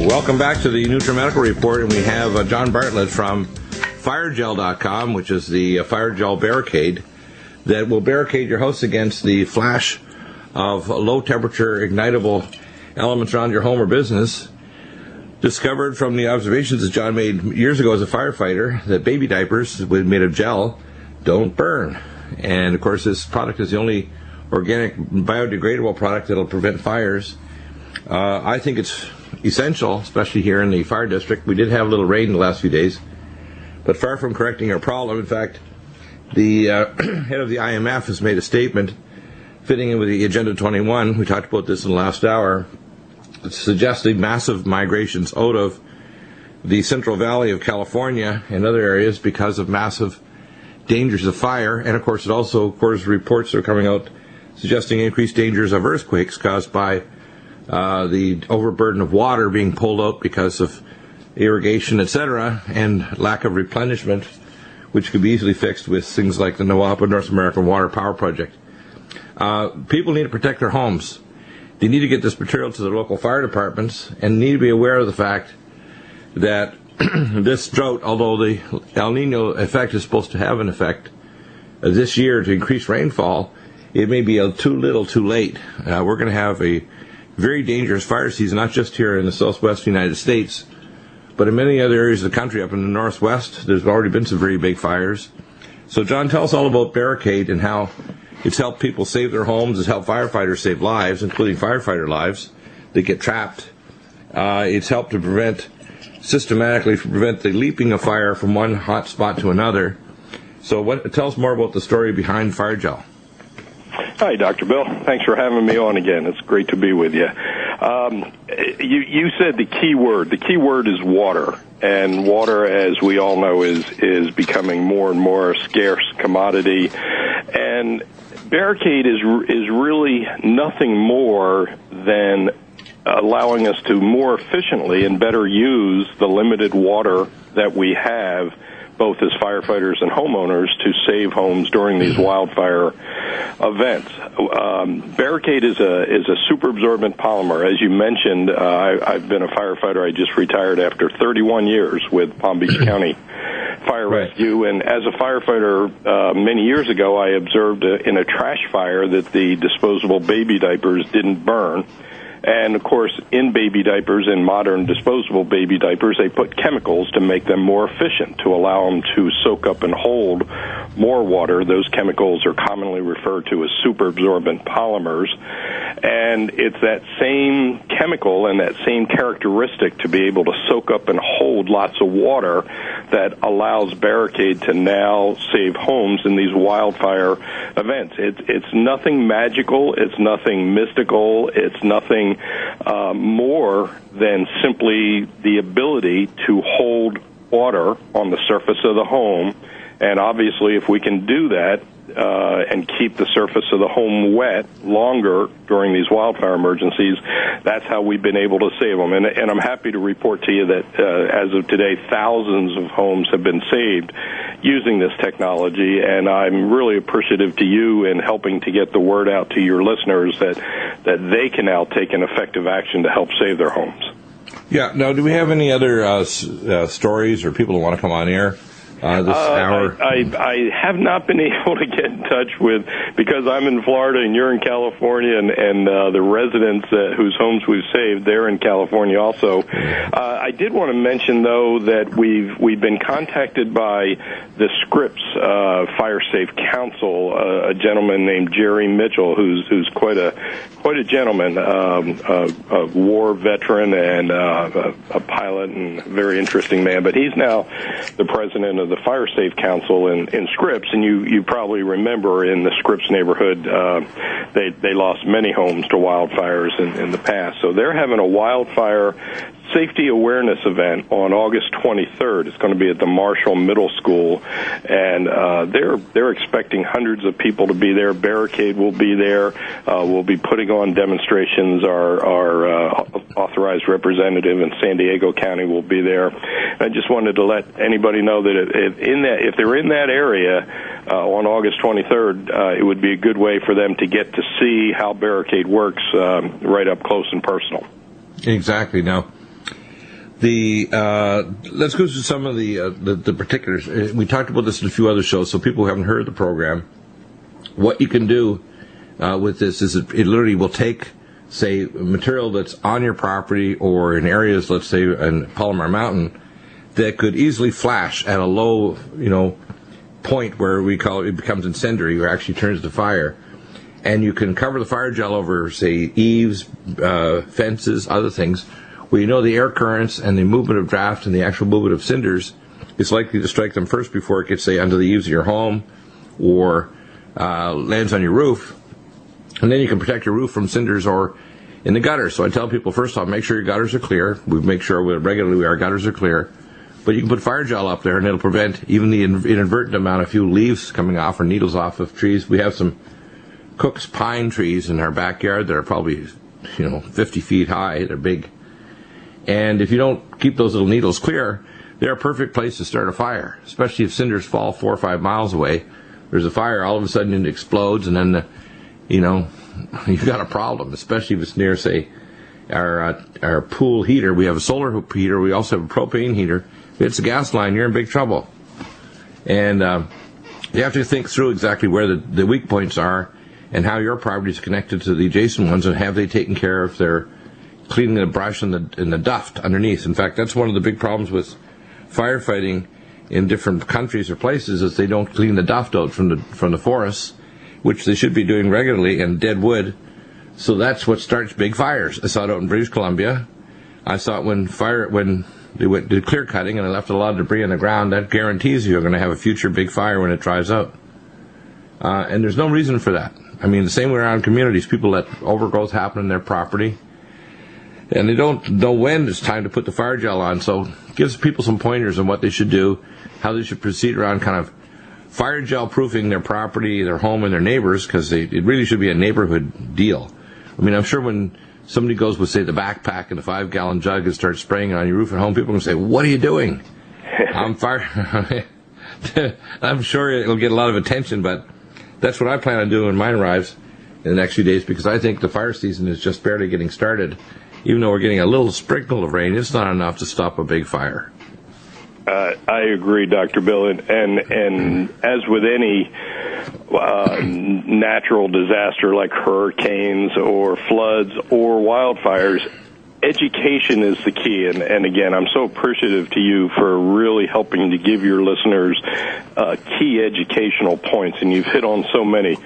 Welcome back to the Nutrimedical Report, and we have John Bartlett from FireGel.com, which is the fire gel barricade that will barricade your house against the flash of low-temperature ignitable elements around your home or business. Discovered from the observations that John made years ago as a firefighter that baby diapers made of gel don't burn. And, of course, this product is the only organic, biodegradable product that will prevent fires. I think it's essential, especially here in the fire district. We did have a little rain the last few days, but far from correcting our problem. In fact, the head of the IMF has made a statement fitting in with the Agenda 21. We talked about this in the last hour, suggesting massive migrations out of the Central Valley of California and other areas because of massive dangers of fire. And, of course, it also, of course, reports are coming out suggesting increased dangers of earthquakes caused by the overburden of water being pulled out because of irrigation, etc., and lack of replenishment, which could be easily fixed with things like the NOAPA, North American Water Power Project. People need to protect their homes. They need to get this material to their local fire departments and need to be aware of the fact that this drought, although the El Nino effect is supposed to have an effect this year to increase rainfall, it may be too little too late. We're going to have a very dangerous fire season, not just here in the southwest United States, but in many other areas of the country. Up in the northwest, there's already been some very big fires. So, John, tell us all about Barricade and how it's helped people save their homes. It's helped firefighters save lives, including firefighter lives that get trapped. It's helped to systematically prevent the leaping of fire from one hot spot to another. So tell us more about the story behind FireGel. Hi, Dr. Bill. Thanks for having me on again. It's great to be with you. You said the key word. The key word is water. And water, as we all know, is becoming more and more a scarce commodity. And Barricade is really nothing more than allowing us to more efficiently and better use the limited water that we have, both as firefighters and homeowners, to save homes during these wildfire events. Barricade is a super absorbent polymer. As you mentioned, I've been a firefighter. I just retired after 31 years with Palm Beach County Fire Rescue, and as a firefighter many years ago, I observed in a trash fire that the disposable baby diapers didn't burn. And, of course, in baby diapers, in modern disposable baby diapers, they put chemicals to make them more efficient, to allow them to soak up and hold more water. Those chemicals are commonly referred to as superabsorbent polymers. And it's that same chemical and that same characteristic to be able to soak up and hold lots of water that allows Barricade to now save homes in these wildfire events. It's nothing magical. It's nothing mystical. It's nothing more than simply the ability to hold water on the surface of the home. And obviously, if we can do that and keep the surface of the home wet longer during these wildfire emergencies, that's how we've been able to save them. And I'm happy to report to you that as of today, thousands of homes have been saved using this technology, and I'm really appreciative to you in helping to get the word out to your listeners that they can now take an effective action to help save their homes. Yeah. Now, do we have any other stories or people who want to come on air this hour? I have not been able to get in touch with, because I'm in Florida and you're in California, and the residents whose homes we've saved, they're in California also. I did want to mention, though, that we've been contacted by the Scripps Fire Safe Council, a gentleman named Jerry Mitchell, who's quite a gentleman, a war veteran and a pilot and a very interesting man. But he's now the president of the Fire Safe Council in Scripps, and you probably remember in the Scripps neighborhood they lost many homes to wildfires in the past. So they're having a wildfire safety awareness event on August 23rd. It's going to be at the Marshall Middle School, and they're expecting hundreds of people to be there. Barricade will be there. We'll be putting on demonstrations. Our authorized representative in San Diego County will be there. I just wanted to let anybody know that if they're in that area on August 23rd, it would be a good way for them to get to see how Barricade works right up close and personal. Exactly. Now, Let's go through some of the particulars. We talked about this in a few other shows, so people who haven't heard the program, what you can do with this is it literally will take, say, material that's on your property or in areas, let's say, in Palomar Mountain, that could easily flash at a low, point where we call it becomes incendiary, or actually turns to fire. And you can cover the fire gel over, say, eaves, fences, other things, where you know the air currents and the movement of draft and the actual movement of cinders is likely to strike them first before it gets, say, under the eaves of your home or lands on your roof. And then you can protect your roof from cinders or in the gutters. So I tell people, first off, make sure your gutters are clear. We make sure regularly our gutters are clear. But you can put fire gel up there, and it'll prevent even the inadvertent amount of few leaves coming off or needles off of trees. We have some Cook's pine trees in our backyard that are probably, 50 feet high. They're big. And if you don't keep those little needles clear, they're a perfect place to start a fire, especially if cinders fall 4 or 5 miles away. There's a fire, all of a sudden it explodes, and then, you've got a problem, especially if it's near, say, our pool heater. We have a solar heater. We also have a propane heater. If it's a gas line, you're in big trouble. And you have to think through exactly where the weak points are and how your property is connected to the adjacent ones, and have they taken care of their cleaning the brush and the duft underneath. In fact, that's one of the big problems with firefighting in different countries or places, is they don't clean the duft out from the forests, which they should be doing regularly, and dead wood. So that's what starts big fires. I saw it out in British Columbia. I saw it when they did clear cutting and they left a lot of debris on the ground. That guarantees you're going to have a future big fire when it dries out. And there's no reason for that. I mean, the same way around communities, people let overgrowth happen in their property, and they don't know when it's time to put the fire gel on. So it gives people some pointers on what they should do, how they should proceed around kind of fire gel proofing their property, their home, and their neighbors, because it really should be a neighborhood deal. I mean, I'm sure when somebody goes with, say, the backpack and a 5-gallon jug and starts spraying it on your roof at home, people are going to say, "What are you doing?" I'm sure it'll get a lot of attention, but that's what I plan on doing when mine arrives in the next few days, because I think the fire season is just barely getting started. Even though we're getting a little sprinkle of rain, it's not enough to stop a big fire. I agree, Dr. Bill, and as with any natural disaster like hurricanes or floods or wildfires, education is the key. And again, I'm so appreciative to you for really helping to give your listeners key educational points, and you've hit on so many.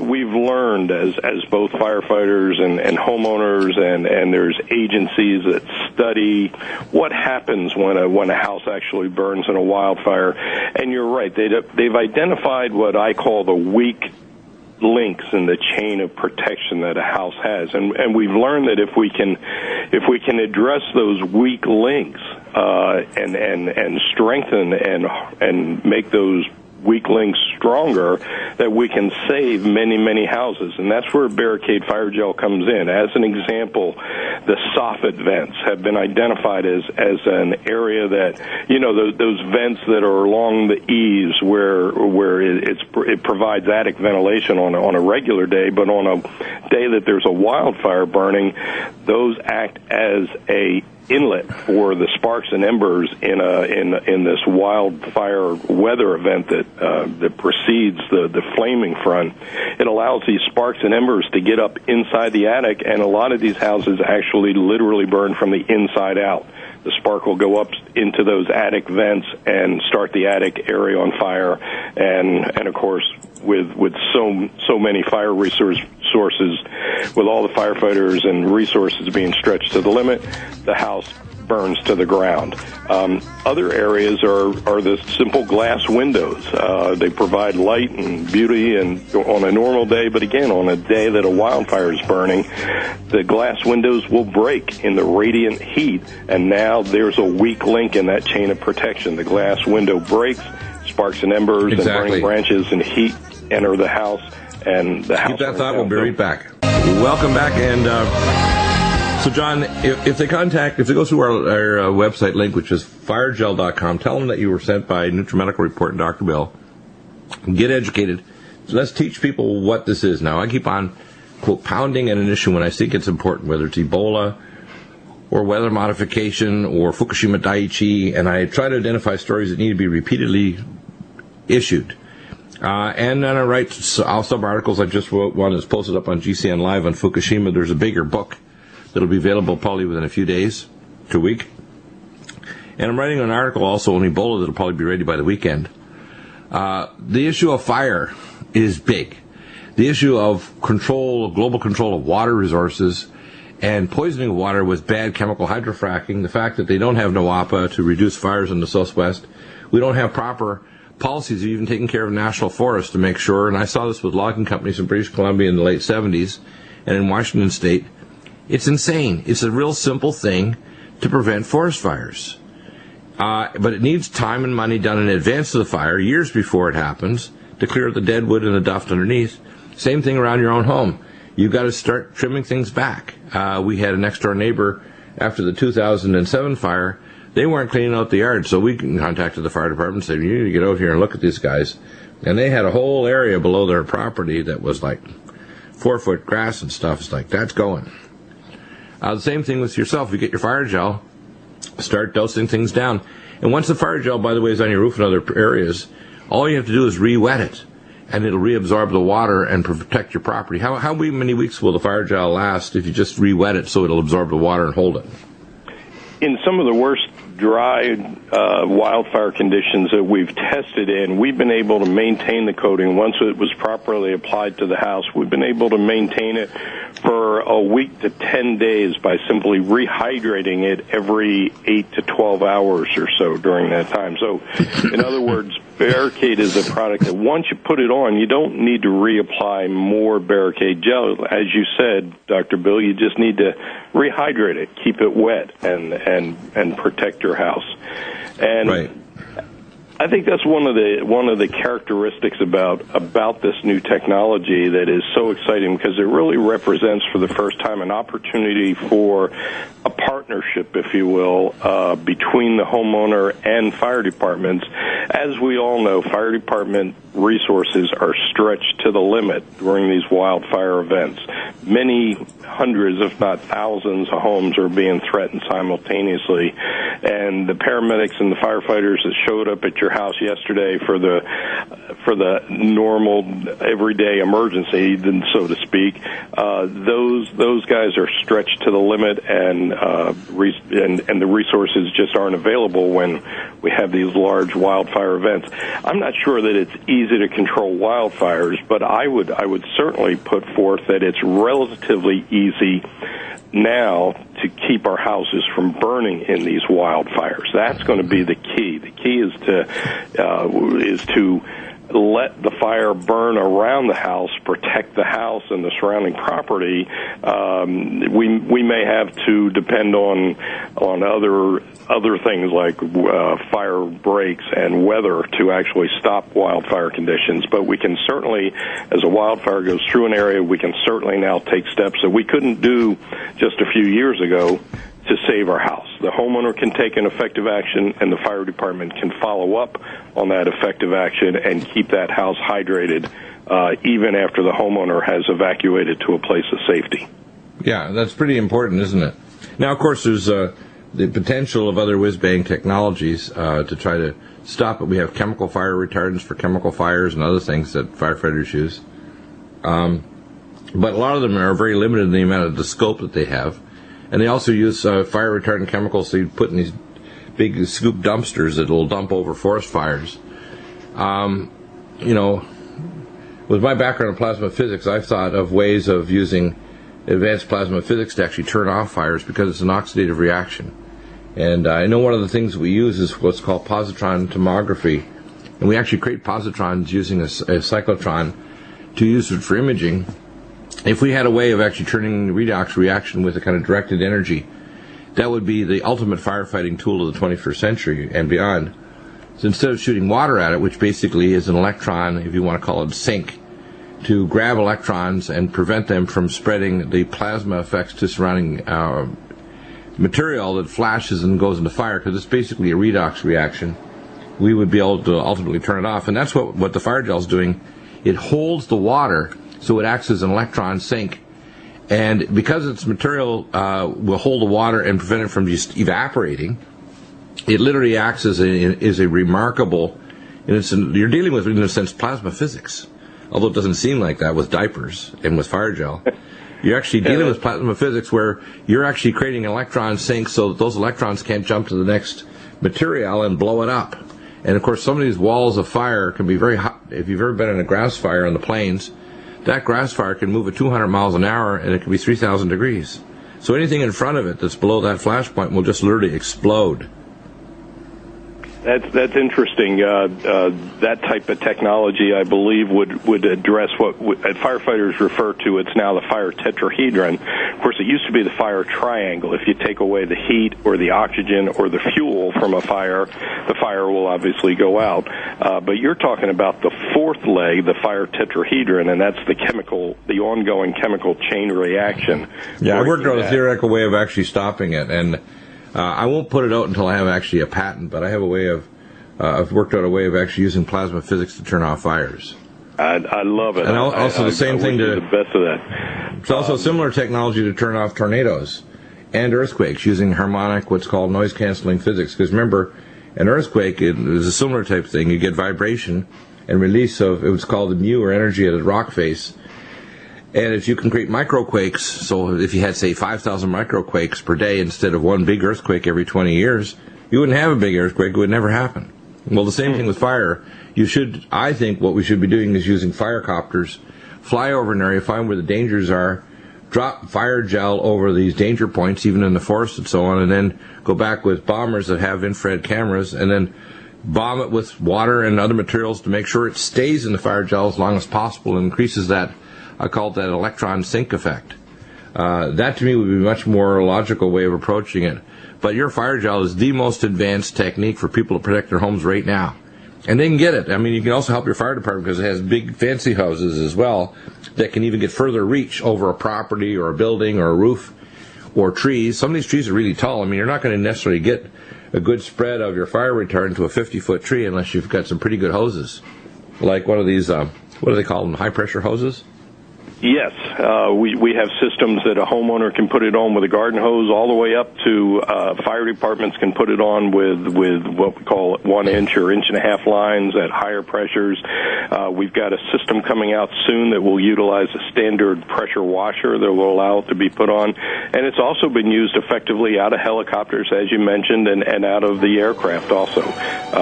We've learned as both firefighters and homeowners, and there's agencies that study what happens when a house actually burns in a wildfire. And you're right, they've identified what I call the weak links in the chain of protection that a house has, and we've learned that if we can address those weak links and strengthen and make those weak links stronger, that we can save many houses. And that's where barricade fire gel comes in. As an example, the soffit vents have been identified as an area that, those vents that are along the eaves where it provides attic ventilation on a regular day, but on a day that there's a wildfire burning, those act as a inlet for the sparks and embers in this wildfire weather event that precedes the flaming front. It allows these sparks and embers to get up inside the attic, and a lot of these houses actually literally burn from the inside out. The spark will go up into those attic vents and start the attic area on fire, and of course, with so many fire sources, with all the firefighters and resources being stretched to the limit, the house burns to the ground. Other areas are the simple glass windows. They provide light and beauty and on a normal day, but again, on a day that a wildfire is burning, the glass windows will break in the radiant heat, and now there's a weak link in that chain of protection. The glass window breaks, sparks and embers and burning branches and heat enter the house, and the house... Keep that thought, we'll be right back. Welcome back, and so John, if they go through our website link, which is firegel.com, tell them that you were sent by Nutrimedical Report and Dr. Bill, and get educated. So let's teach people what this is now. I keep on, quote, pounding at an issue when I think it's important, whether it's Ebola or weather modification or Fukushima Daiichi, and I try to identify stories that need to be repeatedly issued. And then I write sub-articles. I just wrote one that's posted up on GCN Live on Fukushima. There's a bigger book that'll be available probably within a few days to a week. And I'm writing an article also on Ebola that'll probably be ready by the weekend. The issue of fire is big. The issue of global control of water resources and poisoning of water with bad chemical hydrofracking, the fact that they don't have NOAPA to reduce fires in the Southwest, we don't have proper policies of even taking care of national forests to make sure, and I saw this with logging companies in British Columbia in the late 70s and in Washington State. It's insane. It's a real simple thing to prevent forest fires. But it needs time and money done in advance of the fire, years before it happens, to clear the dead wood and the duft underneath. Same thing around your own home. You've got to start trimming things back. We had a next-door neighbor after the 2007 fire. They weren't cleaning out the yard, so we contacted the fire department and said, you need to get out here and look at these guys. And they had a whole area below their property that was like 4-foot grass and stuff. It's like, that's going. The same thing with yourself. You get your fire gel, start dosing things down. And once the fire gel, by the way, is on your roof and other areas, all you have to do is re-wet it, and it'll reabsorb the water and protect your property. How many weeks will the fire gel last if you just re-wet it so it'll absorb the water and hold it? In some of the worst dry wildfire conditions that we've tested in, we've been able to maintain the coating. Once it was properly applied to the house, we've been able to maintain it for a week to 10 days by simply rehydrating it every 8 to 12 hours or so during that time. So, in other words, Barricade is a product that once you put it on, you don't need to reapply more Barricade gel. As you said, Dr. Bill, you just need to rehydrate it, keep it wet, and protect your house. And right. I think that's one of the characteristics about this new technology that is so exciting, because it really represents for the first time an opportunity for a partnership, if you will, between the homeowner and fire departments. As we all know, fire department resources are stretched to the limit during these wildfire events. Many hundreds, if not thousands, of homes are being threatened simultaneously, and the paramedics and the firefighters that showed up at your house yesterday for the normal everyday emergency, so to speak, those guys are stretched to the limit, and the resources just aren't available when we have these large wildfire events. I'm not sure that it's easy to control wildfires, but I would certainly put forth that it's relatively easy now to keep our houses from burning in these wildfires. That's going to be the key. The key is to let the fire burn around the house, protect the house and the surrounding property. We may have to depend on other things like fire breaks and weather to actually stop wildfire conditions. But we can certainly, as a wildfire goes through an area, we can certainly now take steps that we couldn't do just a few years ago to save our house. The homeowner can take an effective action, and the fire department can follow up on that effective action and keep that house hydrated even after the homeowner has evacuated to a place of safety. Yeah, that's pretty important, isn't it? Now, of course, there's the potential of other whiz-bang technologies to try to stop it. We have chemical fire retardants for chemical fires and other things that firefighters use. But a lot of them are very limited in the amount of the scope that they have. And they also use fire retardant chemicals that you put in these big scoop dumpsters that will dump over forest fires. With my background in plasma physics, I've thought of ways of using advanced plasma physics to actually turn off fires because it's an oxidative reaction. And I know one of the things we use is what's called positron tomography. And we actually create positrons using a cyclotron to use it for imaging. If we had a way of actually turning the redox reaction with a kind of directed energy, that would be the ultimate firefighting tool of the 21st century and beyond. So instead of shooting water at it, which basically is an electron, if you want to call it sink, to grab electrons and prevent them from spreading the plasma effects to surrounding material that flashes and goes into fire, because it's basically a redox reaction, we would be able to ultimately turn it off. And that's what the fire gel is doing. It holds the water so it acts as an electron sink, And because its material will hold the water and prevent it from just evaporating, it literally acts as a remarkable, you're dealing with, in a sense, plasma physics. Although it doesn't seem like that with diapers and with fire gel. You're actually dealing with plasma physics where you're actually creating an electron sink so that those electrons can't jump to the next material and blow it up. And, of course, some of these walls of fire can be very hot. If you've ever been in a grass fire on the plains, that grass fire can move at 200 miles an hour, and it can be 3,000 degrees. So anything in front of it that's below that flash point will just literally explode. That's interesting. That type of technology, I believe, would address what firefighters refer to. It's now the fire tetrahedron. Of course, it used to be the fire triangle. If you take away the heat or the oxygen or the fuel from a fire, the fire will obviously go out. But you're talking about the fourth leg, the fire tetrahedron, and that's the ongoing chemical chain reaction. Yeah, I worked on a theoretical way of actually stopping it, and I won't put it out until I have actually a patent, but I have a way of, I've worked out a way of actually using plasma physics to turn off fires. I love it. And also the same thing to, the best of that. It's also similar technology to turn off tornadoes and earthquakes using harmonic, what's called noise-canceling physics. Because remember, an earthquake is a similar type of thing. You get vibration and release of, it was called the mu, or energy at a rock face. And if you can create microquakes, so if you had, say, 5,000 microquakes per day instead of one big earthquake every 20 years, you wouldn't have a big earthquake. It would never happen. Well, the same thing with fire. I think what we should be doing is using firecopters, fly over an area, find where the dangers are, drop fire gel over these danger points, even in the forest and so on, and then go back with bombers that have infrared cameras, and then bomb it with water and other materials to make sure it stays in the fire gel as long as possible and increases that, I call it that electron sink effect. That to me would be a much more logical way of approaching it. But your fire gel is the most advanced technique for people to protect their homes right now. And they can get it. I mean, you can also help your fire department because it has big fancy hoses as well that can even get further reach over a property or a building or a roof or trees. Some of these trees are really tall. I mean, you're not going to necessarily get a good spread of your fire retardant to a 50-foot tree unless you've got some pretty good hoses. Like one of these, what do they call them, high-pressure hoses? Yes, we have systems that a homeowner can put it on with a garden hose all the way up to fire departments can put it on with what we call 1 inch or 1.5 inch lines at higher pressures. We've got a system coming out soon that will utilize a standard pressure washer that will allow it to be put on. And it's also been used effectively out of helicopters, as you mentioned, and out of the aircraft also.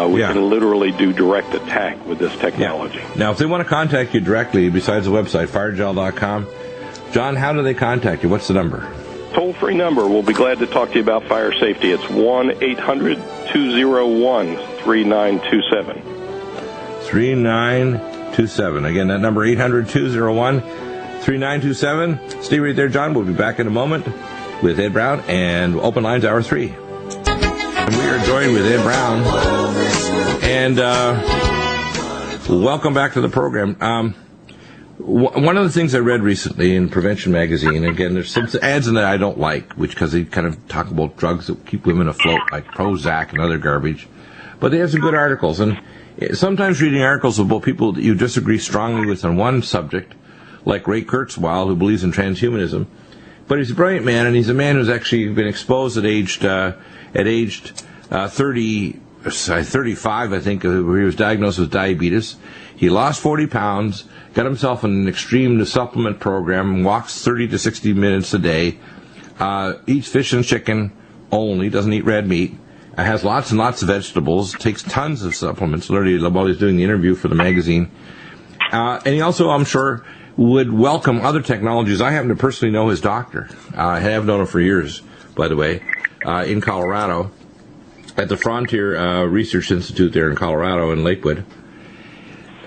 We can literally do direct attack with this technology. Yeah. Now, if they want to contact you directly, besides the website, firegel.com, John, how do they contact you? What's the number? Toll-free number. We'll be glad to talk to you about fire safety. It's 1-800-201-3927. 3927. Again, that number, 800-201-3927. Stay right there, John. We'll be back in a moment with Ed Brown and Open Lines Hour 3. And we are joined with Ed Brown. And welcome back to the program. One of the things I read recently in Prevention Magazine, again, there's some ads in there I don't like, because they kind of talk about drugs that keep women afloat, like Prozac and other garbage. But they have some good articles, and sometimes reading articles about people that you disagree strongly with on one subject, like Ray Kurzweil, who believes in transhumanism. But he's a brilliant man, and he's a man who's actually been exposed at aged 35, I think, where he was diagnosed with diabetes. He lost 40 pounds, got himself in an extreme supplement program, walks 30 to 60 minutes a day, eats fish and chicken only, doesn't eat red meat, has lots and lots of vegetables, takes tons of supplements, literally while he's doing the interview for the magazine. And he also, I'm sure, would welcome other technologies. I happen to personally know his doctor. I have known him for years, by the way, in Colorado, at the Frontier Research Institute there in Colorado in Lakewood.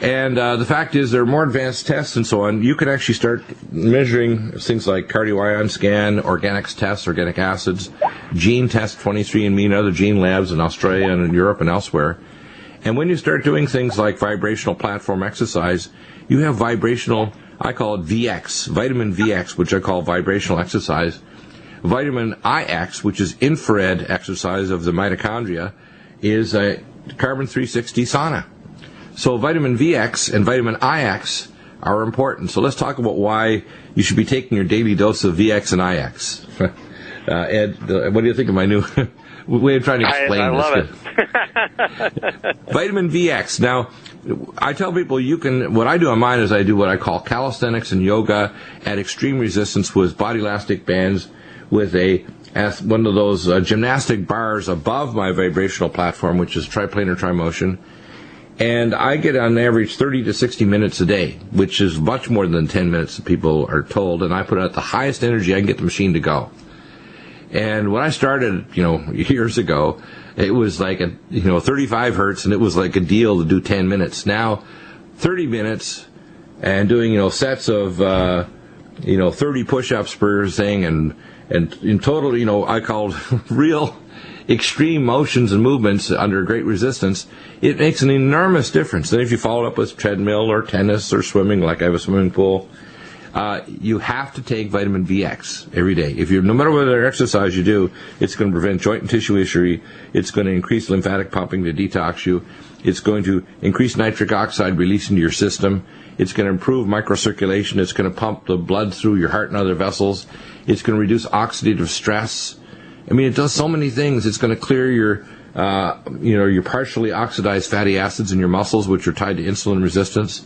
And the fact is, there are more advanced tests and so on. You can actually start measuring things like cardio-ion scan, organics tests, organic acids, gene test, 23andMe and other gene labs in Australia and in Europe and elsewhere. And when you start doing things like vibrational platform exercise, you have vibrational, I call it VX, vitamin VX, which I call vibrational exercise. Vitamin IX, which is infrared exercise of the mitochondria, is a carbon 360 sauna. So vitamin VX and vitamin IX are important. So let's talk about why you should be taking your daily dose of VX and IX. Ed, what do you think of my new way of trying to explain I love it? Vitamin VX. Now, I tell people what I do on mine is I do what I call calisthenics and yoga at extreme resistance with body elastic bands with one of those gymnastic bars above my vibrational platform, which is triplanar trimotion. And I get on average 30 to 60 minutes a day, which is much more than 10 minutes that people are told. And I put out the highest energy I can get the machine to go. And when I started, years ago, it was like 35 hertz, and it was like a deal to do 10 minutes. Now, 30 minutes and doing, sets of, 30 push-ups per thing, and in total, I called real extreme motions and movements under great resistance. It makes an enormous difference. Then if you follow it up with treadmill or tennis or swimming, like I have a swimming pool, you have to take vitamin VX every day. No matter what other exercise you do, it's going to prevent joint and tissue injury. It's going to increase lymphatic pumping to detox you. It's going to increase nitric oxide release into your system. It's going to improve microcirculation. It's going to pump the blood through your heart and other vessels. It's going to reduce oxidative stress. I mean, it does so many things. It's going to clear your partially oxidized fatty acids in your muscles, which are tied to insulin resistance.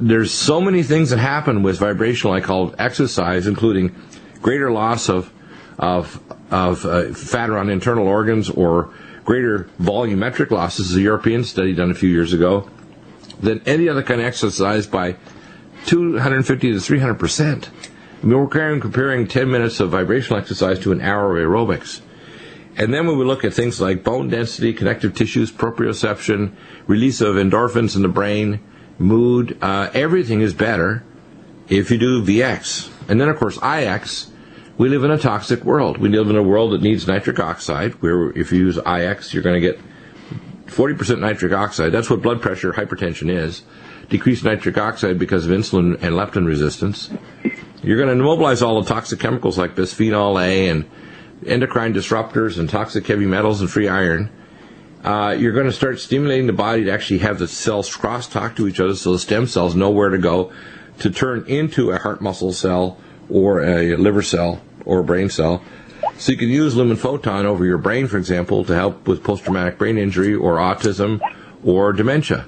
There's so many things that happen with vibrational, I call exercise, including greater loss of fat around internal organs, or greater volumetric losses, a European study done a few years ago, than any other kind of exercise by 250 to 300%. I mean, we're comparing 10 minutes of vibrational exercise to an hour of aerobics. And then when we look at things like bone density, connective tissues, proprioception, release of endorphins in the brain, mood, everything is better if you do VX. And then, of course, IX, we live in a toxic world. We live in a world that needs nitric oxide, where if you use IX, you're going to get 40% nitric oxide. That's what blood pressure, hypertension is. Decreased nitric oxide because of insulin and leptin resistance. You're going to immobilize all the toxic chemicals like bisphenol A and endocrine disruptors and toxic heavy metals and free iron. You're going to start stimulating the body to actually have the cells cross-talk to each other, so the stem cells know where to go to turn into a heart muscle cell or a liver cell or a brain cell. So you can use lumen photon over your brain, for example, to help with post-traumatic brain injury or autism or dementia.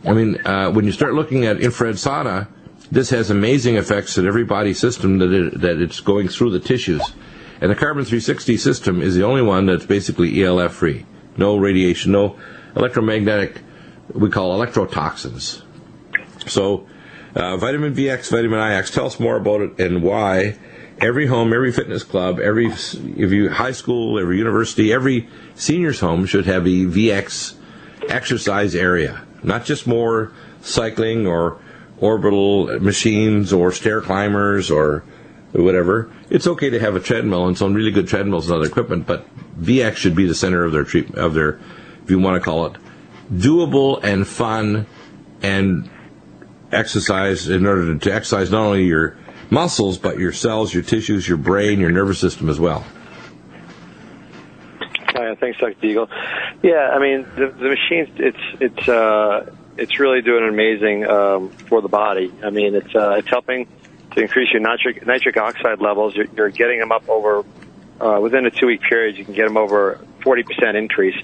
I mean, when you start looking at infrared sauna, this has amazing effects at every body system that it's going through the tissues. And the Carbon 360 system is the only one that's basically ELF-free. No radiation, no electromagnetic, we call electrotoxins. So, vitamin VX, vitamin IX, tell us more about it and why every home, every fitness club, every high school, every university, every senior's home should have a VX exercise area. Not just more cycling or orbital machines or stair climbers or whatever. It's okay to have a treadmill and some really good treadmills and other equipment, but VX should be the center of their treatment, if you want to call it, doable and fun and exercise in order to exercise not only your muscles, but your cells, your tissues, your brain, your nervous system as well. Thanks, Dr. Deagle. Yeah, I mean, the machines, it's really doing amazing for the body. I mean, it's helping to increase your nitric oxide levels. You're getting them up over, within a 2-week period, you can get them over 40% increase.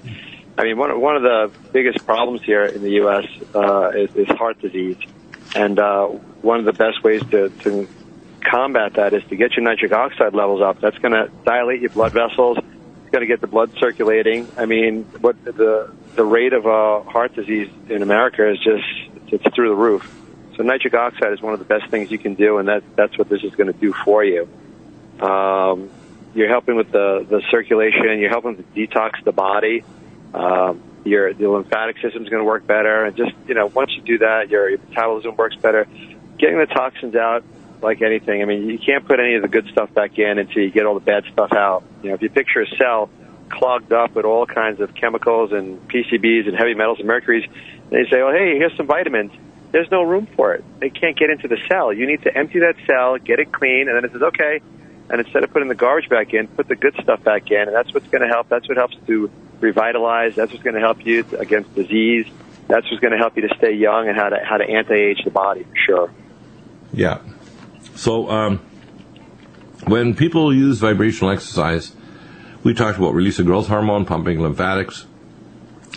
I mean, one of the biggest problems here in the U.S. is heart disease. And one of the best ways to combat that is to get your nitric oxide levels up. That's going to dilate your blood vessels. It's going to get the blood circulating. I mean, what the rate of heart disease in America is it's through the roof. So nitric oxide is one of the best things you can do, and that's what this is going to do for you. You're helping with the circulation. You're helping to detox the body. The lymphatic system is going to work better, and just once you do that, your metabolism works better. Getting the toxins out, like anything. I mean, you can't put any of the good stuff back in until you get all the bad stuff out. If you picture a cell clogged up with all kinds of chemicals and PCBs and heavy metals and mercuries, and you say, "Oh, hey, here's some vitamins." There's no room for it. They can't get into the cell. You need to empty that cell, get it clean, and then it says, okay. And instead of putting the garbage back in, put the good stuff back in, and that's what's going to help. That's what helps to revitalize. That's what's going to help you against disease. that's what's going to help you to stay young and how to anti-age the body for sure. Yeah. So when people use vibrational exercise, we talked about release of growth hormone, pumping lymphatics.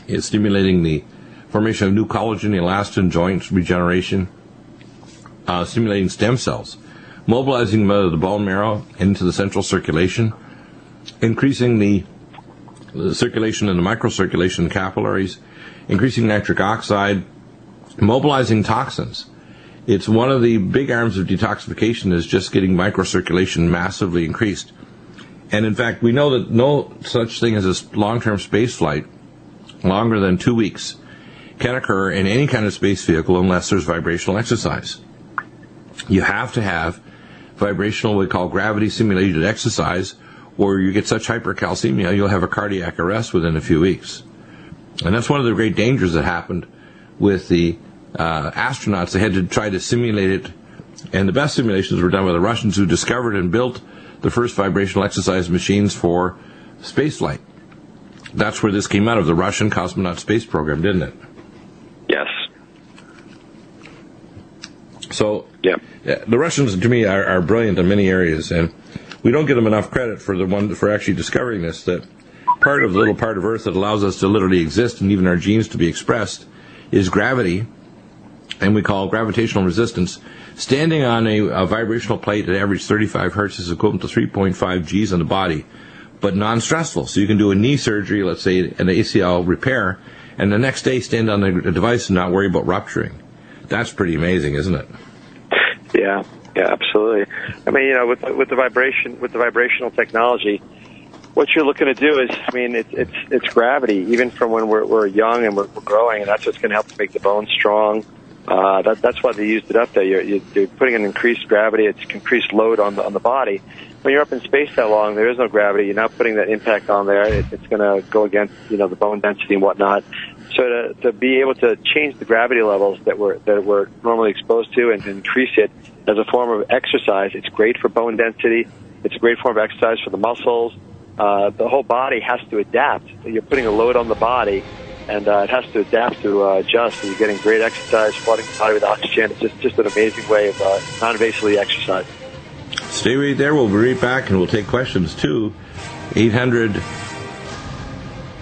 It's stimulating the formation of new collagen, elastin, joints, regeneration, stimulating stem cells, mobilizing the bone marrow into the central circulation, increasing the circulation and the microcirculation capillaries, increasing nitric oxide, mobilizing toxins. It's one of the big arms of detoxification is just getting microcirculation massively increased. And in fact, we know that no such thing as a long-term space flight longer than 2 weeks can occur in any kind of space vehicle unless there's vibrational exercise. You have to have vibrational, what we call gravity-simulated exercise, or you get such hypercalcemia, you'll have a cardiac arrest within a few weeks. And that's one of the great dangers that happened with the astronauts. They had to try to simulate it, and the best simulations were done by the Russians, who discovered and built the first vibrational exercise machines for spaceflight. That's where this came out of, the Russian cosmonaut space program, didn't it? Yes. So, yeah, the Russians, to me, are brilliant in many areas, and we don't give them enough credit for actually discovering this, that the little part of Earth that allows us to literally exist and even our genes to be expressed is gravity, and we call gravitational resistance. Standing on a vibrational plate at average 35 hertz is equivalent to 3.5 Gs on the body, but non-stressful. So you can do a knee surgery, let's say an ACL repair, and the next day stand on a device and not worry about rupturing. That's pretty amazing, isn't it? Yeah, absolutely. I mean, with the vibrational technology, what you're looking to do is, I mean, it's gravity, even from when we're young and we're growing, and that's what's going to help to make the bones strong. That's why they used it up there. You're putting an increased gravity, it's increased load on the body. When you're up in space that long, there is no gravity. You're not putting that impact on there. It's going to go against the bone density and whatnot. So to be able to change the gravity levels that we're normally exposed to and increase it as a form of exercise, it's great for bone density. It's a great form of exercise for the muscles. The whole body has to adapt. You're putting a load on the body, and it has to adapt to adjust. So you're getting great exercise, flooding the body with oxygen. It's just an amazing way of non-invasively exercise. Stay right there. We'll be right back, and we'll take questions too. 800-259-5791.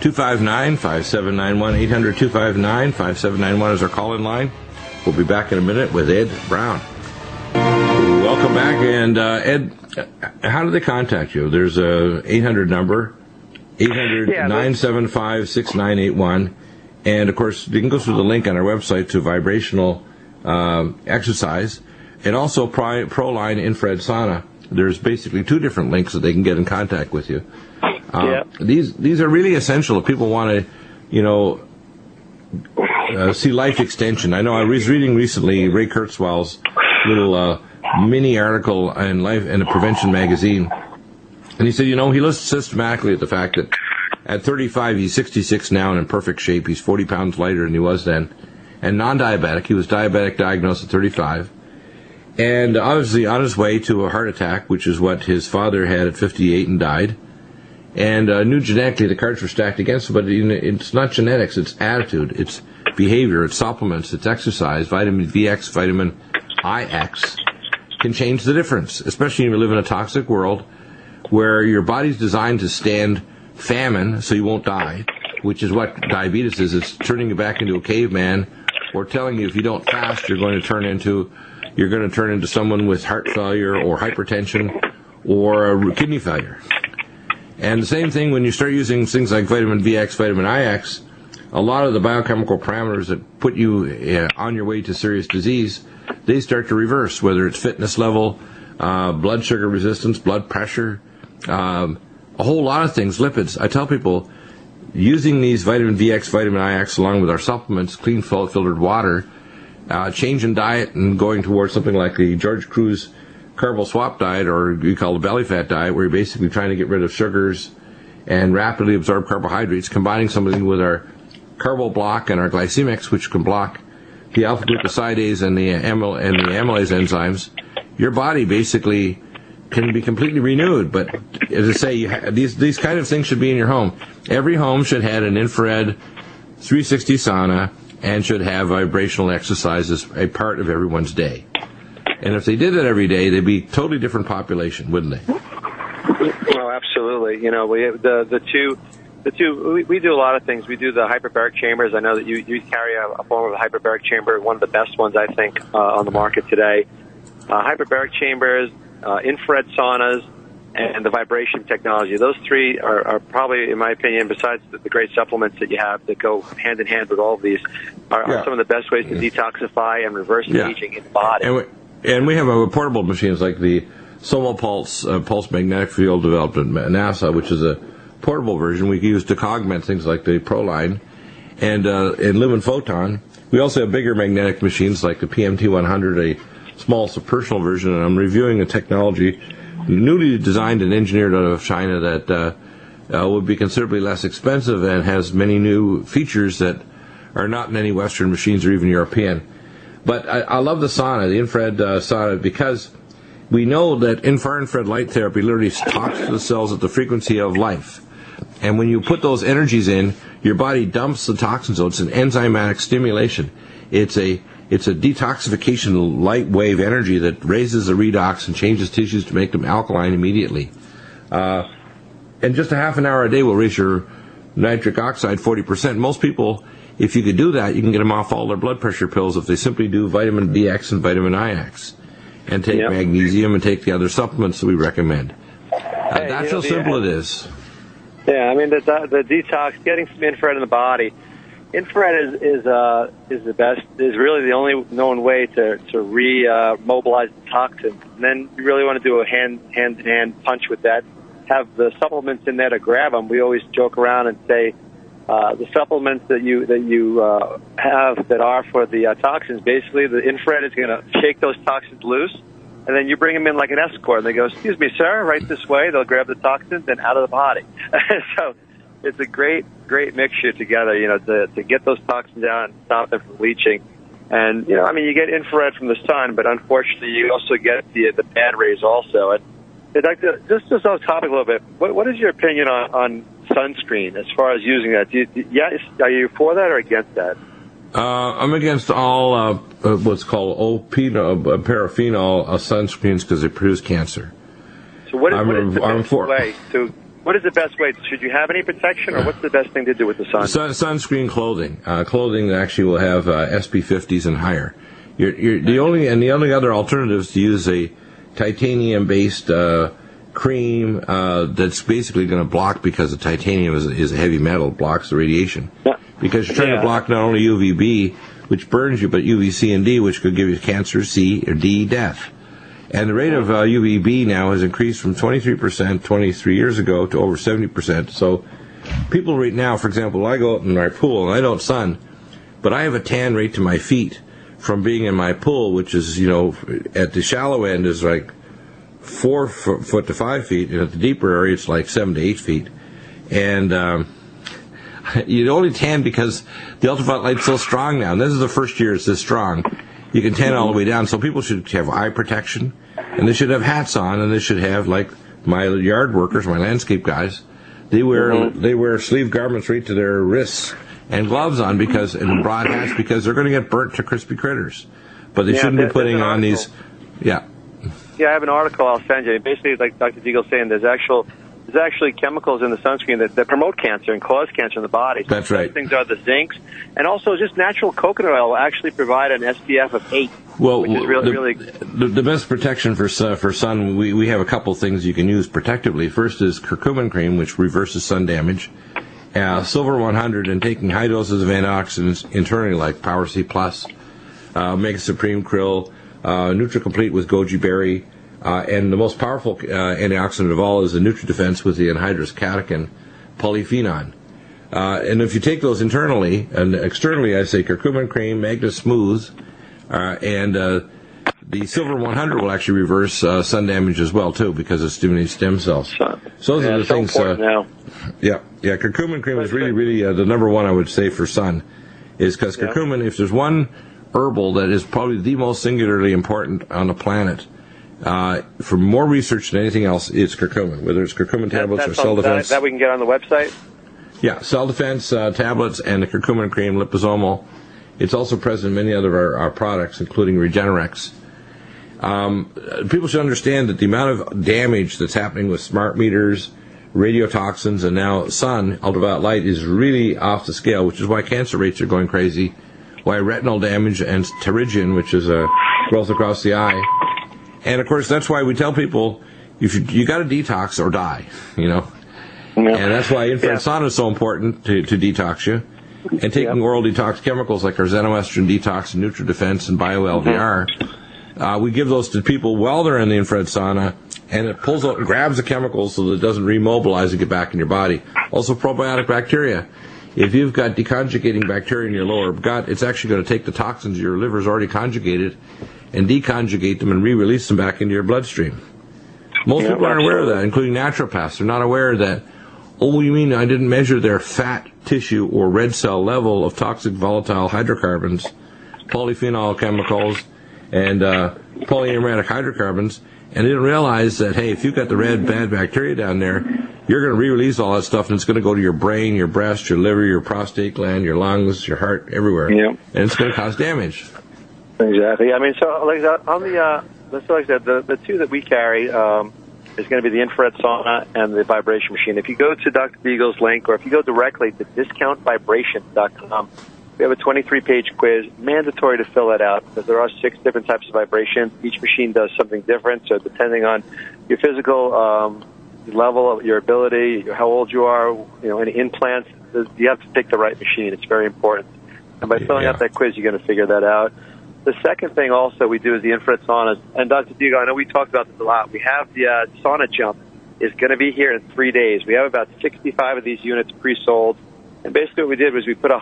800-259-5791 is our call-in line. We'll be back in a minute with Ed Brown. Welcome back. And Ed, how do they contact you? There's a 800 number, 800-975-6981. And, of course, you can go through the link on our website to vibrational exercise. And also ProLine infrared sauna. There's basically two different links that they can get in contact with you. These are really essential if people want to, see life extension. I know I was reading recently Ray Kurzweil's little mini article in Life in a Prevention magazine, and he said, he looks systematically at the fact that at 35 he's 66 now and in perfect shape. He's 40 pounds lighter than he was then, and non-diabetic. He was diabetic diagnosed at 35. And obviously on his way to a heart attack, which is what his father had at 58 and died. And knew genetically the cards were stacked against him, but it's not genetics, it's attitude, it's behavior, it's supplements, it's exercise. Vitamin VX, vitamin IX can change the difference, especially when you live in a toxic world where your body's designed to stand famine so you won't die, which is what diabetes is. It's turning you back into a caveman, or telling you if you don't fast, you're going to turn into someone with heart failure or hypertension or kidney failure. And the same thing when you start using things like vitamin VX, vitamin IX, a lot of the biochemical parameters that put you on your way to serious disease, they start to reverse, whether it's fitness level, blood sugar resistance, blood pressure, a whole lot of things, lipids. I tell people, using these vitamin VX, vitamin IX, along with our supplements, clean filtered water, change in diet and going towards something like the George Cruz carbo swap diet, or we call the belly fat diet, where you're basically trying to get rid of sugars and rapidly absorb carbohydrates, combining something with our carbo block and our glycemics, which can block the alpha glucosidase and the amylase enzymes. Your body basically can be completely renewed. But as I say, these kind of things should be in your home. Every home should have an infrared 360 sauna, and should have vibrational exercise as a part of everyone's day. And if they did that every day, they'd be a totally different population, wouldn't they? Oh, absolutely. You know, we have the two. We do a lot of things. We do the hyperbaric chambers. I know that you carry a form of a hyperbaric chamber, one of the best ones, I think, on the market today. Hyperbaric chambers, infrared saunas, and the vibration technology. Those three are probably, in my opinion, besides the great supplements that you have that go hand in hand with all of these, are some of the best ways to detoxify and reverse aging in the body. And we have portable machines like the Somo Pulse magnetic field developed at NASA, which is a portable version. We use to augment things like the ProLine and Lumen Photon. We also have bigger magnetic machines like the PMT 100, a small personal version, and I'm reviewing a technology newly designed and engineered out of China that would be considerably less expensive and has many new features that are not in any Western machines or even European. But I love the sauna, the infrared sauna, because we know that infrared light therapy literally talks to the cells at the frequency of life. And when you put those energies in, your body dumps the toxins. So it's an enzymatic stimulation. It's a detoxification light wave energy that raises the redox and changes tissues to make them alkaline immediately. And just a half an hour a day will raise your nitric oxide 40%. Most people, if you could do that, you can get them off all their blood pressure pills if they simply do vitamin BX and vitamin IX and take magnesium and take the other supplements that we recommend. That's how simple it is. Yeah, I mean, the detox, getting some infrared in the body. Infrared is the best, is really the only known way to mobilize the toxin. And then you really want to do a hand-in-hand punch with that. Have the supplements in there to grab them. We always joke around and say the supplements that you have that are for the toxins, basically the infrared is going to shake those toxins loose, and then you bring them in like an escort. And they go, "Excuse me, sir, right this way." They'll grab the toxins and out of the body. So it's a great mixture together, you know, to get those toxins out and stop them from leaching. And, you know, I mean, you get infrared from the sun, but unfortunately you also get the bad rays also. And Doctor, just off topic a little bit, what is your opinion on sunscreen as far as using that? Are you for that or against that? I'm against all what's called paraphenol sunscreens because they produce cancer. So what is the best way? Should you have any protection, or what's the best thing to do with the sun? Sunscreen clothing. Clothing that actually will have SP50s and higher. The only other alternative is to use a titanium-based cream that's basically going to block, because the titanium is a heavy metal, blocks the radiation. Yeah. Because you're trying to block not only UVB, which burns you, but UVC and D, which could give you cancer, C, or D, death. And the rate of UVB now has increased from 23% 23 years ago to over 70%. So people right now, for example, I go out in my pool, and I don't sun, but I have a tan right to my feet from being in my pool, which is, you know, at the shallow end is like 4 foot to 5 feet, and at the deeper area it's like 7 to 8 feet. And you only tan because the ultraviolet light's so strong now, and this is the first year it's this strong. You can tan all the way down, so people should have eye protection, and they should have hats on, and they should have, like my yard workers, my landscape guys, they wear sleeve garments right to their wrists and gloves on and broad hats, because they're going to get burnt to crispy critters. But they shouldn't be putting on these. Yeah, I have an article I'll send you. Basically, like Dr. Deagle's saying, there's actually chemicals in the sunscreen that promote cancer and cause cancer in the body. So that's right. Those things are the zincs, and also just natural coconut oil will actually provide an SPF of 8. Well, which is really the best protection for sun, we have a couple things you can use protectively. First is curcumin cream, which reverses sun damage. Silver 100, and taking high doses of antioxidants internally, like Power C+, Mega Supreme Krill, NutriComplete with goji berry, and the most powerful antioxidant of all is the NutriDefense with the anhydrous catechin polyphenol. And if you take those internally, and externally, I say curcumin cream, Magna Smooth, and the Silver 100 will actually reverse sun damage as well, too, because it stimulates stem cells. So those are the things. Now. Yeah, curcumin cream is really the number one, I would say, for sun, is because curcumin, if there's one herbal that is probably the most singularly important on the planet, for more research than anything else, it's curcumin, whether it's curcumin tablets or cell defense. That we can get on the website? Yeah, cell defense tablets and the curcumin cream liposomal. It's also present in many other of our products, including Regenerex. People should understand that the amount of damage that's happening with smart meters, radiotoxins, and now sun, ultraviolet light, is really off the scale, which is why cancer rates are going crazy, why retinal damage and pterygium, which is a growth across the eye. And, of course, that's why we tell people, you got to detox or die, you know. And that's why infrared sauna is so important to detox you. And taking oral detox chemicals like our xenoestrin detox and NutriDefense and BioLVR, we give those to people while they're in the infrared sauna, and it pulls out and grabs the chemicals so that it doesn't remobilize and get back in your body. Also, probiotic bacteria. If you've got deconjugating bacteria in your lower gut, it's actually going to take the toxins your liver's already conjugated and deconjugate them and re-release them back into your bloodstream. Most people aren't aware of that, including naturopaths. They're not aware that, oh, you mean I didn't measure their fat tissue or red cell level of toxic volatile hydrocarbons, polyphenol chemicals, and polyaromatic hydrocarbons, and didn't realize that, hey, if you've got the red bad bacteria down there, you're going to re-release all that stuff, and it's going to go to your brain, your breast, your liver, your prostate gland, your lungs, your heart, everywhere. And it's going to cause damage. Exactly. I mean, so like on the two that we carry is going to be the infrared sauna and the vibration machine. If you go to Dr. Deagle's link, or if you go directly to discountvibration.com, we have a 23-page quiz, mandatory to fill that out, because there are 6 different types of vibration. Each machine does something different, so depending on your physical level of your ability, how old you are, any implants, you have to pick the right machine. It's very important. And by filling out that quiz, you're going to figure that out. The second thing also we do is the infrared saunas. And Dr. Deagle, I know we talked about this a lot. We have the sauna jump is going to be here in 3 days. We have about 65 of these units pre-sold. And basically what we did was we put a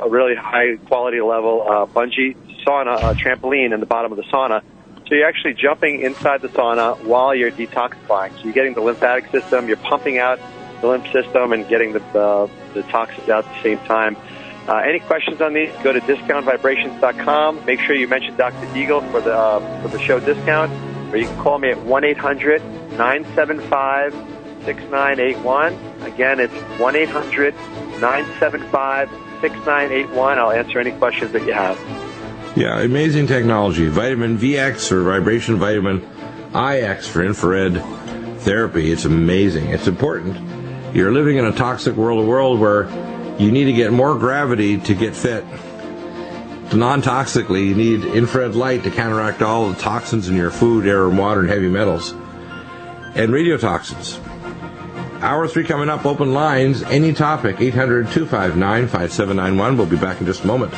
really high quality level bungee sauna trampoline in the bottom of the sauna. So you're actually jumping inside the sauna while you're detoxifying. So you're getting the lymphatic system, you're pumping out the lymph system and getting the toxins out at the same time. Any questions on these, go to discountvibrations.com. Make sure you mention Dr. Deagle for the show discount, or you can call me at 1-800-975-6981. Again, it's 1-800-975-6981. I'll answer any questions that you have. Yeah, amazing technology. Vitamin VX or vibration vitamin IX for infrared therapy. It's amazing. It's important. You're living in a toxic world where you need to get more gravity to get fit. Non-toxically, you need infrared light to counteract all the toxins in your food, air, and water, and heavy metals. And radiotoxins. Hour 3 coming up, open lines, any topic, 800-259-5791. We'll be back in just a moment.